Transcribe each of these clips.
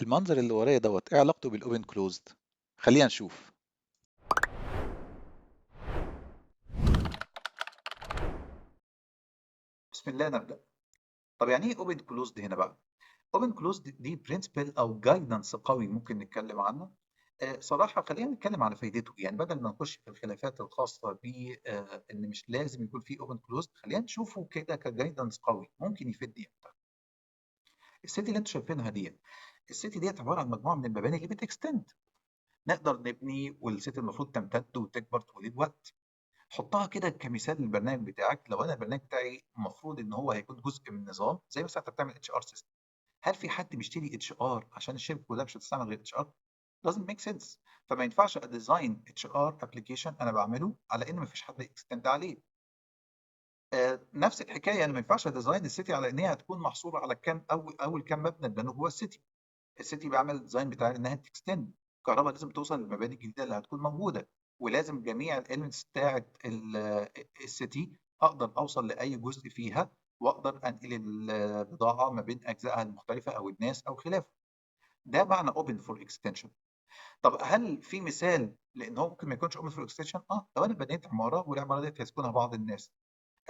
المنظر اللي ورايا دوت ايه علاقته بالاوبن كلوزد؟ خلينا نشوف. بسم الله نبدأ. طب يعني ايه اوبن كلوزد هنا بقى؟ اوبن كلوزد دي برنسبل او جايدنس قوي ممكن نتكلم عنه. صراحة خلينا نتكلم على فايدته، يعني بدل ما نخش في الخلافات الخاصة ب ان مش لازم يكون في اوبن كلوزد، خلينا نشوفه كده كجايدنس قوي ممكن يفيدني. السيتي اللي انتوا شايفينها ديت، السيتي ديت عبارة عن مجموعة من المباني اللي بتكستند، نقدر نبني والسيتي المفروض تمتد وتكبر طول الوقت. حطها كده كمثال للبرنامج بتاعك. لو انا البرنامج بتاعي المفروض ان هو هيكون جزء من نظام، زي مثلا انت بتعمل اتش ار سيستم، هل في حد بيشتري اتش ار عشان الشركه كلها مش هتستعمل غير اتش ار؟ لازم ميك سنس. فما ينفعش اديزاين اتش ار ابلكيشن انا بعمله على ان ما فيش حد يكستند عليه. نفس الحكايه، انا ما ينفعش اديزاين السيتي على ان هي هتكون محصوره على كام اول كام مبنى اتبنوا جوه السيتي. السيتي بيعمل الديزاين بتاع انها تكستند، الكهرباء لازم توصل للمباني الجديده اللي هتكون موجوده، ولازم جميع الاليمنتس بتاعه السيتي اقدر اوصل لاي جزء فيها، واقدر انقل البضاعه ما بين اجزائها المختلفه او الناس او خلافه. ده معنى اوبن فور اكستنشن. طب هل في مثال لان هو ممكن ما يكونش اوبن فور اكستنشن؟ لو انا بنيت عماره والعماره ديت هيسكنها بعض الناس،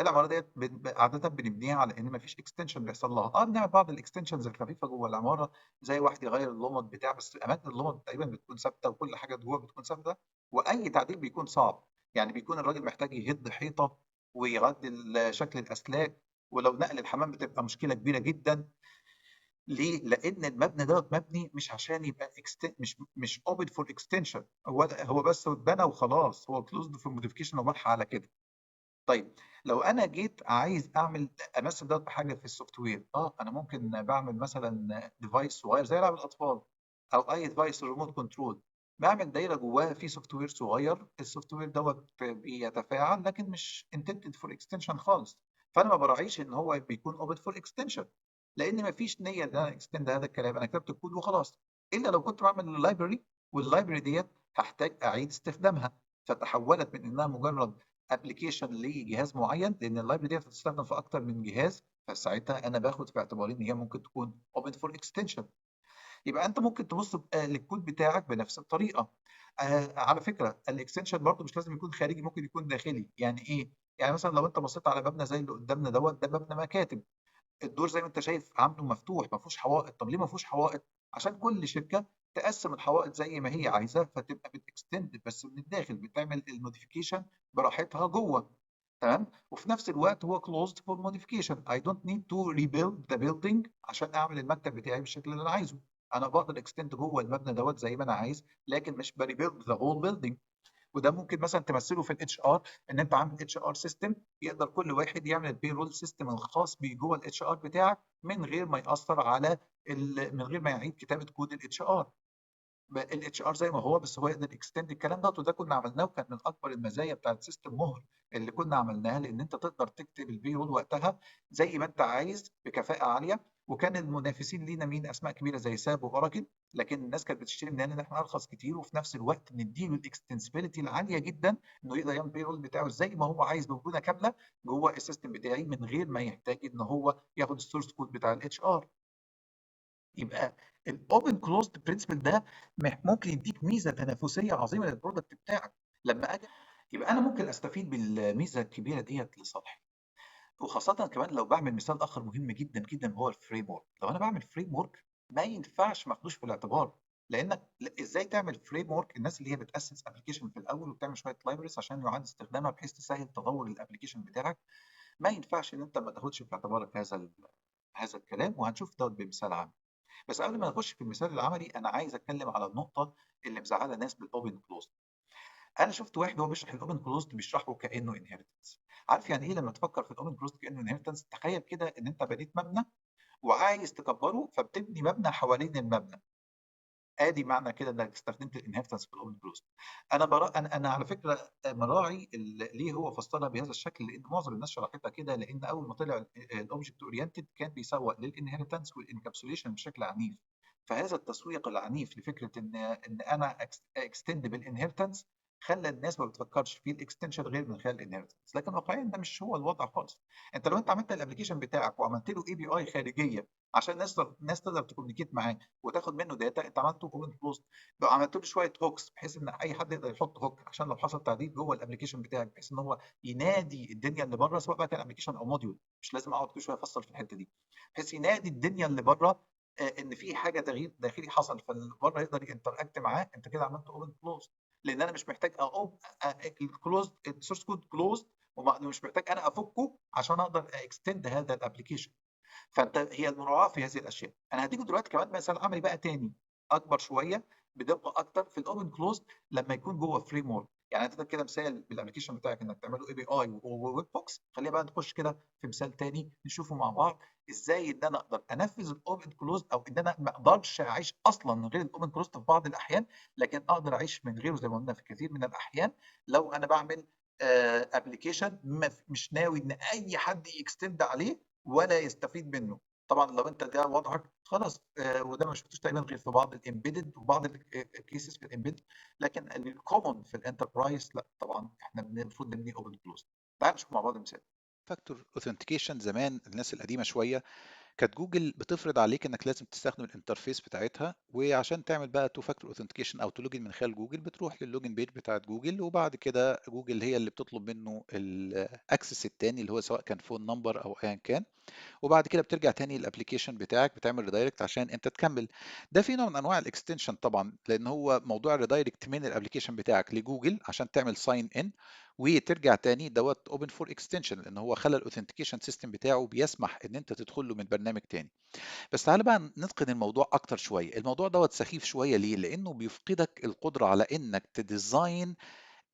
العماره ديت عاده بنبنيها على ان مفيش اكستنشن بيحصل لها. بنعمل بعض الاكستنشنز الخفيفه جوه العماره، زي واحد يغير اللمض بتاع، بس اماكن اللمض تقريبا بتكون ثابته وكل حاجه جوه بتكون ثابته، واي تعديل بيكون صعب. يعني بيكون الراجل محتاج يهد حيطه ويعدل شكل الاسلاك، ولو نقل الحمام بتبقى مشكله كبيره جدا. ليه؟ لان المبنى دوت مبني مش عشان يبقى مش اوبن فور اكستنشن، هو بس اتبنى وخلاص، هو كلوزد فور موديفيكيشن ومرحله على كده. طيب لو انا جيت عايز امثل دوت بحاجه في السوفت وير، انا ممكن بعمل مثلا ديفايس صغير زي لعب الاطفال، او اي ديفايس ريموت كنترول، بعمل دايره جواها في سوفت وير صغير، السوفت وير دوت بيتفاعل لكن مش intended فور اكستنشن خالص. فانا ما براعيش ان هو بيكون اوبن فور اكستنشن، لان ما فيش نيه ان انا اكستند هذا الكلام، انا كتبت الكود وخلاص. الا لو كنت بعمل لايبرري، واللايبرري ديت هحتاج اعيد استخدامها، فتحولت من انها مجرد ابلكيشن لجهاز معين، لان اللايبرري ديت هتستخدم في اكتر من جهاز، فساعتها انا باخد في اعتباري ان هي ممكن تكون اوبن فور اكستنشن. يبقى انت ممكن تبص للكود بتاعك بنفس الطريقه. على فكره الاكستنشن برضو مش لازم يكون خارجي، ممكن يكون داخلي. يعني ايه؟ يعني مثلا لو انت بصيت على مبنى زي اللي قدامنا دوت، ده مبنى مكاتب، الدور زي ما انت شايف عامله مفتوح ما فيهوش حوائط. طب ليه ما فيهوش حوائط؟ عشان كل شركه تقسم الحوائط زي ما هي عايزه، فتبقى بتكستند بس من الداخل، بتعمل الموديفيكيشن براحتها جوه. تمام. وفي نفس الوقت هو closed for modification. I don't need to rebuild the building عشان اعمل المكتب بتاعي بالشكل اللي انا عايزه. انا بقدر اكستند جوه المبنى دوت زي ما انا عايز، لكن مش بريبيلد ذا هول building. وده ممكن مثلا تمثله في الاتش ار، ان انت عامل اتش ار سيستم يقدر كل واحد يعمل البي رول سيستم الخاص بيه جوه الاتش ار بتاعك، من غير ما ياثر على من غير ما يعيد كتابه كود الاتش ار. الاتش ار زي ما هو، بس هو يقدر اكستند الكلام ده، وده كنا عملناه، وكان من اكبر المزايا بتاعت سيستم مهر اللي كنا عملناها، لان انت تقدر تكتب البي رول وقتها زي ما انت عايز بكفاءه عاليه. وكان المنافسين لينا مين؟ اسماء كبيره زي ساب واوراكل، لكن الناس كانت بتشتري مننا ان احنا ارخص كتير، وفي نفس الوقت نديله الاكستنسبيلتي العاليه جدا، انه يقدر يعمل البي رول بتاعه زي ما هو عايز بمرونه كامله جوه السيستم بتاعي، من غير ما يحتاج ان هو ياخد السورس كود بتاع الاتش ار. يبقى الاوبن كلوزد برنسبل ده ممكن يديك ميزه تنافسيه عظيمه للبرودكت بتاعك. لما اجي يبقى انا ممكن استفيد بالميزه الكبيره ديت لصالحي. وخاصه كمان لو بعمل مثال اخر مهم جدا جدا، هو الفريم ورك. لو انا بعمل فريم ورك ما ينفعش ما اخدوش في الاعتبار، لانك ازاي تعمل فريم ورك؟ الناس اللي هي بتاسس ابلكيشن في الاول وبتعمل شويه لايبرز عشان يعاد استخدامها بحيث تسهل تطور الابلكيشن بتاعك، ما ينفعش ان انت ما تاخدش في اعتبارك هذا الكلام، وهنشوف دوت بمثال عام. بس قبل ما نخش في المثال العملي، انا عايز اتكلم على النقطه اللي مزعله ناس بالاوبن كلوزد. انا شفت واحد وهو بيشرح الاوبن كلوزد بيشرحه كانه انهيرتنس. عارف يعني ايه لما تفكر في الاوبن كلوزد كانه انهيرتنس؟ تخيل كده ان انت بنيت مبنى وعايز تكبره، فبتبني مبنى حوالين المبنى. ادي معنى كده انك استخدمت الانهيرتنس في الاوبن كلوزد. انا على فكره مراعي ليه هو فسرها بهذا الشكل، لان معظم الناس شرحتها كده، لان اول ما طلع الاوبجكت اورينتد كان بيسوق للانهيرتنس والانكابسوليشن بشكل عنيف. فهذا التسويق العنيف لفكره ان انا اكستند بالانهيرتنس خلى الناس ما بتفكرش في الاكستنشن غير من خلال الانهيرتنس، لكن واقعيا ده مش هو الوضع خالص. انت لو انت عملت الابلكيشن بتاعك وعملت له اي بي اي خارجيه عشان الناس تقدر تكومينيكيت معاه وتاخد منه داتا، انت عملته اوبن كلوز. لو عملت له شويه هوكس بحيث ان اي حد يقدر يحط هوك عشان لو حصل تعديل جوه الابلكيشن بتاعك، بحيث ان هو ينادي الدنيا اللي بره، سواء بقى كان ابلكيشن او موديول، مش لازم اقعد كل شويه افصل في الحته دي، بحيث ينادي الدنيا اللي بره ان في حاجه تغيير داخلي حصل، فاللي بره يقدر ينتراكت معاه. انت كده عملت اوبن كلوز، لان انا مش محتاج الكلوز السورس كود كلوز، ومش محتاج انا افكه عشان اقدر اكستند هذا الابلكيشن. فانت هي المراعاه في هذه الاشياء. انا هديكم دلوقتي كمان مثال عملي بقى تاني اكبر شويه بدقه اكتر في الاوبن كلوز لما يكون جوه فريم ورك. يعني انت كده مثال بالابلكيشن بتاعك انك تعمله اي بي اي وويب بوكس. خلينا بقى نخش كده في مثال تاني نشوفه مع بعض، ازاي ان انا اقدر انفذ الاوبن كلوز، او ان انا ما اقدرش اعيش اصلا من غير الاوبن كلوز في بعض الاحيان، لكن اقدر اعيش من غيره زي ما قلنا في كثير من الاحيان. لو انا بعمل ابلكيشن مش ناوي ان اي حد يكستند عليه ولا يستفيد منه. طبعا لو انت ده وضعك خلاص، وده ما شفتوش تقريبا غير في بعض الامبيدد وبعض الكيسز في الامبيدد، لكن الكومن في الانتربرايز لا طبعا احنا المفروض نبني اوبن كلوز. تعال نشوف مع بعض مثال. فاكتور اوثنتيكيشن زمان الناس القديمه شويه كانت جوجل بتفرض عليك انك لازم تستخدم الانترفيس بتاعتها، وعشان تعمل بقى تو فاكتور اوثنتيكيشن او تلوجن من خلال جوجل بتروح للوجن بيج بتاعت جوجل، وبعد كده جوجل هي اللي بتطلب منه الاكسس التاني اللي هو سواء كان فون نمبر او ايا كان، وبعد كده بترجع تاني الابلكيشن بتاعك بتعمل ريدايركت عشان انت تكمل. ده في نوع من انواع الاكستنشن طبعا، لان هو موضوع الريدايركت من الابلكيشن بتاعك لجوجل عشان تعمل ساين ان وترجع تاني دوت اوبن فور اكستنشن، لان هو خلى الاوثنتيكيشن سيستم بتاعه بيسمح ان انت تدخل له من برنامج تاني. بس تعالى بقى نتقن الموضوع اكتر شويه. الموضوع دوت سخيف شويه ليه؟ لانه بيفقدك القدره على انك تديزاين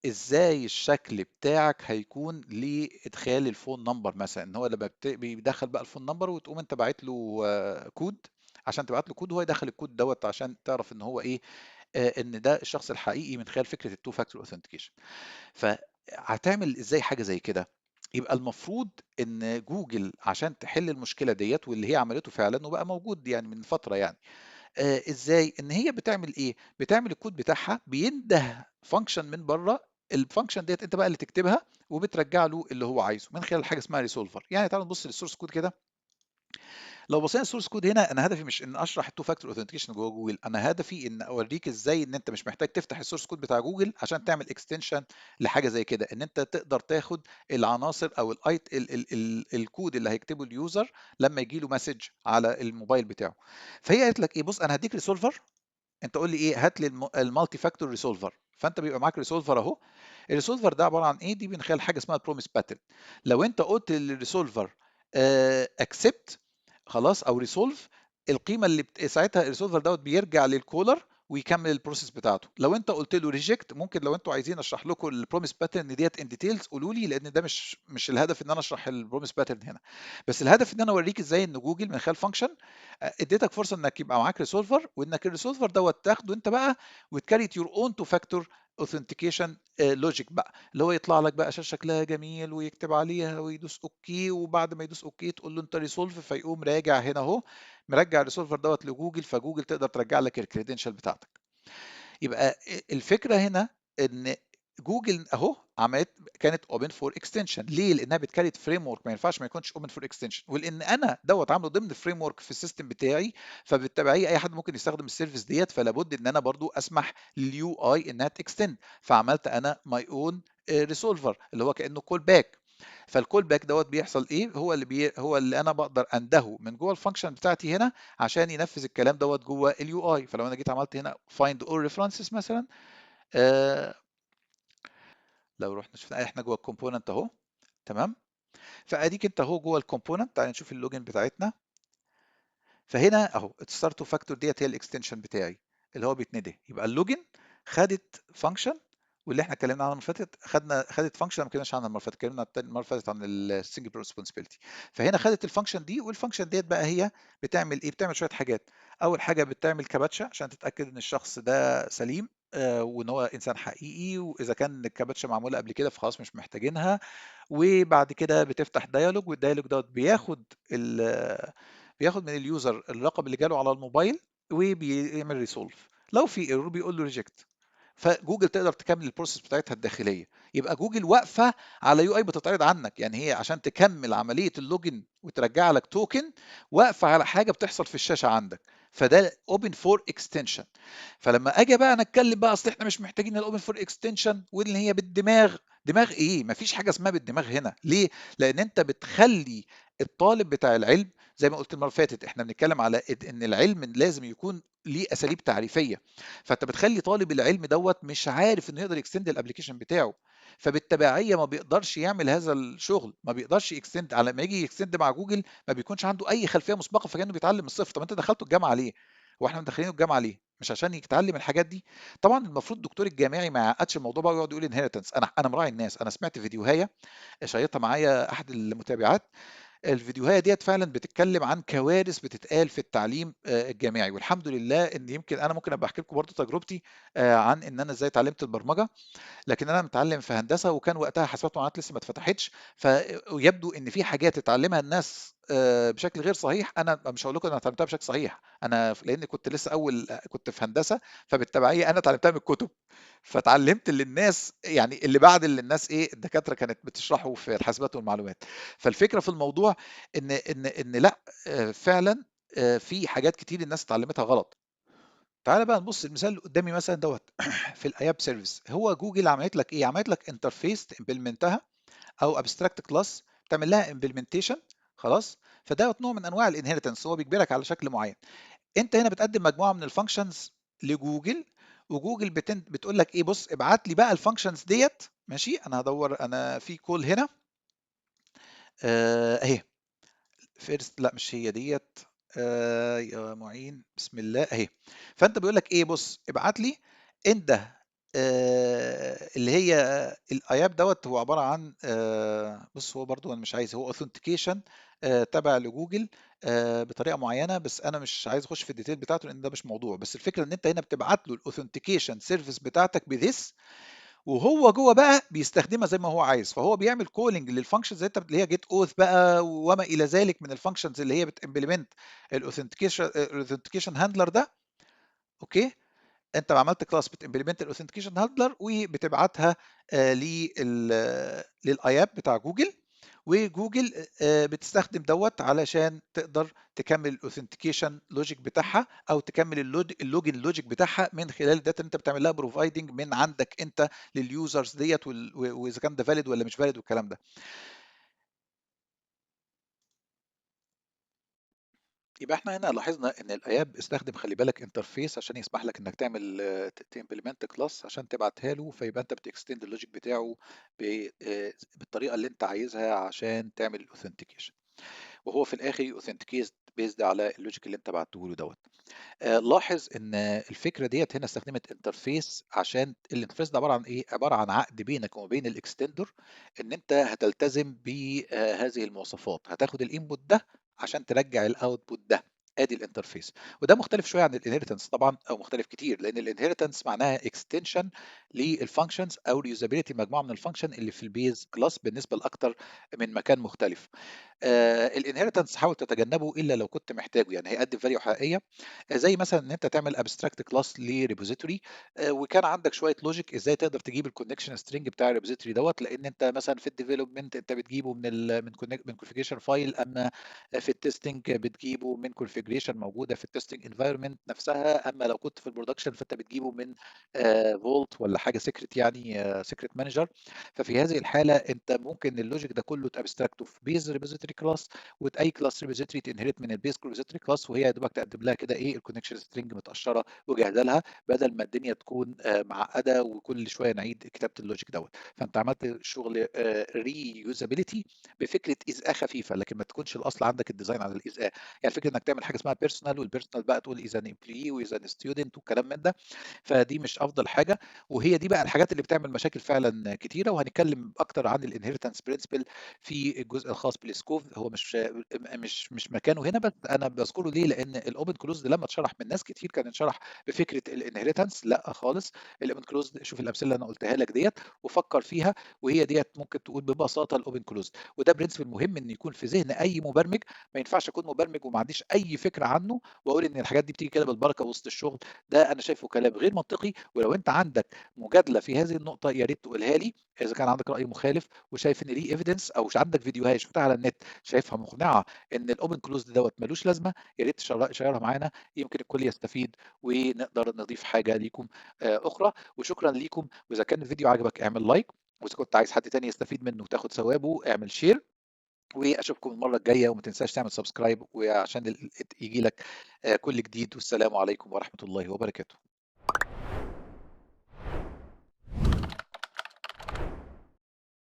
ازاي الشكل بتاعك هيكون لادخال الفون نمبر، مثلا ان هو لما بيدخل بقى الفون نمبر وتقوم انت باعت له كود، عشان تبعت له كود وهو يدخل الكود دوت عشان تعرف ان هو ايه، ان ده الشخص الحقيقي من خلال فكره التو فاكتور اوثنتيكيشن. فهتعمل ازاي حاجه زي كده؟ يبقى المفروض ان جوجل عشان تحل المشكله ديت، واللي هي عملته فعلا وبقى موجود يعني من فتره يعني، ازاي ان هي بتعمل ايه؟ بتعمل الكود بتاعها بينده فانكشن من بره، الفانكشن ديت انت بقى اللي تكتبها وبترجع له اللي هو عايزه من خلال حاجه اسمها ريسولفر. يعني تعالوا نبص للسورس كود كده. لو بصينا السورس كود هنا، انا هدفي مش ان اشرح التو فاكتور اوثنتيكيشن جوه جوجل، انا هدفي ان اوريك ازاي ان انت مش محتاج تفتح السورس كود بتاع جوجل عشان تعمل اكستنشن لحاجه زي كده، ان انت تقدر تاخد العناصر او الايت الكود اللي هيكتبه اليوزر لما يجي له مسج على الموبايل بتاعه. فهي قالت لك ايه؟ بص انا هديك ريسولفر، انت قول لي ايه؟ هات لي المالتي فاكتور ريسولفر. فانت بيبقى معاك ريسولفر اهو. الريسولفر ده عباره عن ايه؟ دي من خلال حاجه اسمها بروميس باترن. لو انت قلت للريسولفر اكسبت خلاص او ريسولف، القيمه اللي ساعتها الريسولفر دوت بيرجع للكولر ويكمل البروسيس بتاعته. لو انت قلت له ريجكت، ممكن لو انتوا عايزين اشرح لكم البروميس باترن ديت ان ديتيلز قولوا لي، لان ده مش الهدف ان انا اشرح البروميس باترن هنا، بس الهدف ان انا اوريك ازاي ان جوجل من خلال فانكشن اديتك فرصه انك يبقى معاك ريسولفر، وانك الريسولفر دوت تاخده انت بقى وتكريت يور اون تو فاكتور اوثنتيكيشن لوجيك بقى، اللي هو يطلع لك بقى شاشه شكلها جميل ويكتب عليها ويدوس اوكي، وبعد ما يدوس اوكي تقول له انت ريسولف، فيقوم راجع هنا اهو مرجع الريسولفر دوت لجوجل، فجوجل تقدر ترجع لك الكريدنشال بتاعتك. يبقى الفكره هنا ان جوجل اهو عملت كانت اوبن فور اكستنشن. ليه؟ لانها بتكريت فريم ورك، ما ينفعش ما يكونش اوبن فور اكستنشن، ولان انا دوت عامله ضمن فريم ورك في السيستم بتاعي، فبالتبعيه اي حد ممكن يستخدم السيرفيس ديت، فلا بد ان انا برضو اسمح لليو اي انها تكستند. فعملت انا ماي اون ريسولفر اللي هو كانه كول باك. فالكول باك دوت بيحصل ايه؟ هو اللي انا بقدر اندهه من جوه الفانكشن بتاعتي هنا عشان ينفذ الكلام دوت جوه اليو اي. فلو انا جيت عملت هنا find all references مثلا، آه لو رحنا شفنا احنا جوه الكومبوننت اهو، تمام؟ فاديك انت اهو جوه الكومبوننت. تعالى نشوف اللوجن بتاعتنا. فهنا اهو الستارت فاكتور ديت هي الاكستنشن بتاعي اللي هو بيتندى. يبقى اللوجن خدت فانكشن، واللي احنا اتكلمنا عنها المره اللي فاتت خدت فانكشن ما اتكلمناش عنها المره اللي فاتت، اتكلمنا المره اللي فاتت عن السنجل ريسبونسبيلتي. فهنا خدت الفانكشن دي، والفانكشن ديت بقى هي بتعمل ايه؟ بتعمل شويه حاجات. اول حاجه بتعمل كابتشا عشان تتاكد ان الشخص ده سليم، وان هو انسان حقيقي، واذا كان الكابتشا معموله قبل كده فخلاص مش محتاجينها. وبعد كده بتفتح ديالوج، والديالوج دوت بياخد من اليوزر الرقم اللي جاله على الموبايل وبيعمل ريسولف. لو في ايرور بيقول له ريجكت، فجوجل تقدر تكمل البروسيس بتاعتها الداخليه. يبقى جوجل واقفه على يو اي بتتعرض عنك، يعني هي عشان تكمل عمليه اللوجن وترجع لك توكن واقفه على حاجه بتحصل في الشاشه عندك. فده اوبن فور اكستنشن. فلما اجي بقى انا اتكلم بقى اصل احنا مش محتاجين الاوبن فور اكستنشن واللي هي بالدماغ، دماغ ايه؟ مفيش حاجه اسمها بالدماغ هنا. ليه؟ لان انت بتخلي الطالب بتاع العلم، زي ما قلت المره اللي فاتت احنا بنتكلم على ان العلم لازم يكون ليه اساليب تعريفيه. فانت بتخلي طالب العلم دوت مش عارف انه يقدر يكستند الابلكيشن بتاعه، فبالتبعيه ما بيقدرش يعمل هذا الشغل، ما بيقدرش يكستند. على ما يجي يكستند مع جوجل ما بيكونش عنده اي خلفيه مسبقه، فكانه بيتعلم من الصفر. طب انت دخلته الجامعه ليه؟ واحنا مدخلينه الجامعه ليه؟ مش عشان يتعلم الحاجات دي؟ طبعا المفروض الدكتور الجامعي ما يعقدش الموضوع بقى ويقعد يقول انهيرتنس. انا مراعي الناس. انا سمعت فيديوهايه شيطها معايا احد المتابعات، الفيديوهايه ديت فعلا بتتكلم عن كوارث بتتقال في التعليم الجامعي. والحمد لله ان يمكن انا ممكن ابقى احكي لكم برضو تجربتي عن ان انا ازاي اتعلمت البرمجه. لكن انا متعلم في هندسه، وكان وقتها حاسبات ومعلومات لسه ما اتفتحتش، فيبدو ان في حاجات اتعلمها الناس بشكل غير صحيح. انا مش هقول لكم انا اتعلمتها بشكل صحيح، انا لان كنت لسه اول كنت في هندسه، فبالتبعيه انا اتعلمتها من الكتب. فتعلمت اللي الناس يعني اللي بعد اللي الناس ايه الدكاتره كانت بتشرحه في الحاسبات والمعلومات. فالفكره في الموضوع ان لا، فعلا في حاجات كتير الناس اتعلمتها غلط. تعالى بقى نبص المثال اللي قدامي مثلا دوت في الاياب سيرفيس. هو جوجل عملت لك ايه؟ عملت لك انترفيس تمبلمنتها او ابستراكت كلاس تعمل لها امبلمنتيشن. خلاص؟ فده نوع من انواع الانهيرتنس، هو بيجبرك على شكل معين. انت هنا بتقدم مجموعه من الفانكشنز لجوجل، وجوجل بتقول لك ايه؟ بص ابعت لي بقى الفانكشنز ديت. ماشي، انا هدور انا في كول هنا اهي. فيرست، لا مش هي ديت. يا معين بسم الله اهي. فانت بيقول لك ايه؟ بص ابعت لي انت اللي هي الاياب دوت. هو عباره عن بص هو برضو انا مش عايز، هو اوثنتيكيشن تبع لجوجل بطريقه معينه، بس انا مش عايز اخش في الديتيل بتاعته لان ده مش موضوع. بس الفكره ان انت هنا بتبعت له الاوثنتيكيشن سيرفيس بتاعتك بذس، وهو جوه بقى بيستخدمها زي ما هو عايز. فهو بيعمل كولينج للفانكشنز اللي هي جيت اوث بقى وما الى ذلك من الفانكشنز اللي هي بتمبلمنت الاوثنتيكيشن هاندلر ده. اوكي، انت عملت كلاس بتمبلمنت الاوثنتيكيشن هاندلر وبتبعتها للاياب بتاع جوجل، وجوجل بتستخدم دوت علشان تقدر تكمل الاوثنتيكيشن لوجيك بتاعها، او تكمل اللوجن لوجيك بتاعها من خلال الداتا اللي انت بتعمل لها بروفايدنج من عندك انت لليوزرز ديت، واذا كان ده فاليد ولا مش فاليد والكلام ده. يبقى احنا هنا لاحظنا ان الاياب استخدم، خلي بالك، انترفيس عشان يسمح لك انك تعمل تمبلمنت كلاس عشان تبعتها له، فيبقى انت بتكستند اللوجيك بتاعه بالطريقه اللي انت عايزها عشان تعمل الاوثنتيكيشن، وهو في الاخر يوثنتيكيت بيزد على اللوجيك اللي انت بعته له دوت. لاحظ ان الفكره ديت هنا استخدمت انترفيس، عشان الانترفيس ده عباره عن ايه؟ عباره عن عقد بينك وما بين الاكستندر، ان انت هتلتزم بهذه المواصفات، هتاخد الانبوت ده عشان ترجع الاوتبوت ده. ادي الانترفيس. وده مختلف شويه عن الانهيرتنس طبعا، او مختلف كتير، لان الانهيرتنس معناها اكستنشن للفانكشنز او ريوزابيلتي مجموعه من الفانكشن اللي في البيز كلاس بالنسبه لاكتر من مكان مختلف. الانهيرتنس حاول تتجنبه الا لو كنت محتاجه، يعني هيقدم فاليو حقيقيه، زي مثلا ان انت تعمل ابستراكت كلاس لريبوزيتوري، وكان عندك شويه لوجيك ازاي تقدر تجيب الكونكشن سترينج بتاع الريبوزيتوري دوت، لان انت مثلا في الديفلوبمنت انت بتجيبه من كونفيجريشن فايل، اما في التستنج بتجيبه من كونفيجريشن موجوده في التستنج انفايرمنت نفسها، اما لو كنت في البرودكشن فانت بتجيبه من فولت ولا حاجه سيكريت، يعني سيكريت مانجر. ففي هذه الحاله انت ممكن اللوجيك ده كله تابستراكته في بيز ريبوزيتوري كلاس، واي كلاس ريبوزيتوري تنهرت من البيز ريبوزيتوري كلاس، وهي يا دوبك تقدم لها كده ايه الكونكشن سترينج متقشره وجاهزه لها، بدل ما الدنيا تكون معقده وكل شويه نعيد كتابه اللوجيك دوت. فانت عملت شغل ري يوزابيلتي بفكره ازاء خفيفه، لكن ما تكونش الاصل عندك الديزاين على الازاء. يعني فكره انك تعمل حاجه اسمها بيرسونال، والبيرسونال بقى تقول اذا امبلوي واذا ستودنت والكلام من ده، فدي مش افضل حاجه. وهي دي بقى الحاجات اللي بتعمل مشاكل فعلا كتيره. وهنتكلم اكتر عن الانهيرتنس برنسبل في الجزء الخاص بالسكوب، هو مش مكانه هنا، بس انا بذكره ليه؟ لان الاوبن كلوز لما اتشرح من ناس كتير كان اتشرح بفكره الانهيرتنس. لا خالص، الاوبن كلوز شوف الامثله اللي انا قلتها لك ديت وفكر فيها، وهي ديت ممكن تقول ببساطه الاوبن كلوز. وده برنسبل مهم ان يكون في ذهن اي مبرمج. ما ينفعش اكون مبرمج وما عنديش اي فكره عنه واقول ان الحاجات دي بتيجي كده بالبركه وسط الشغل، ده انا شايفه كلام غير منطقي. ولو انت عندك مجادله في هذه النقطه يا ريت تقولها لي، اذا كان عندك راي مخالف وشايف ان ليه ايفيدنس، او عندك فيديوهات شفتها على النت شايفها مقنعه ان الاوبن كلوز دوت ملوش لازمه، يا ريت تشيرها معانا، يمكن الكل يستفيد ونقدر نضيف حاجه ليكم اخرى. وشكرا ليكم، واذا كان الفيديو عجبك اعمل لايك، واذا كنت عايز حد تاني يستفيد منه وتاخد ثوابه اعمل شير، واشوفكم المره الجايه. وما تنساش تعمل سبسكرايب وعشان يجي لك كل جديد. والسلام عليكم ورحمه الله وبركاته.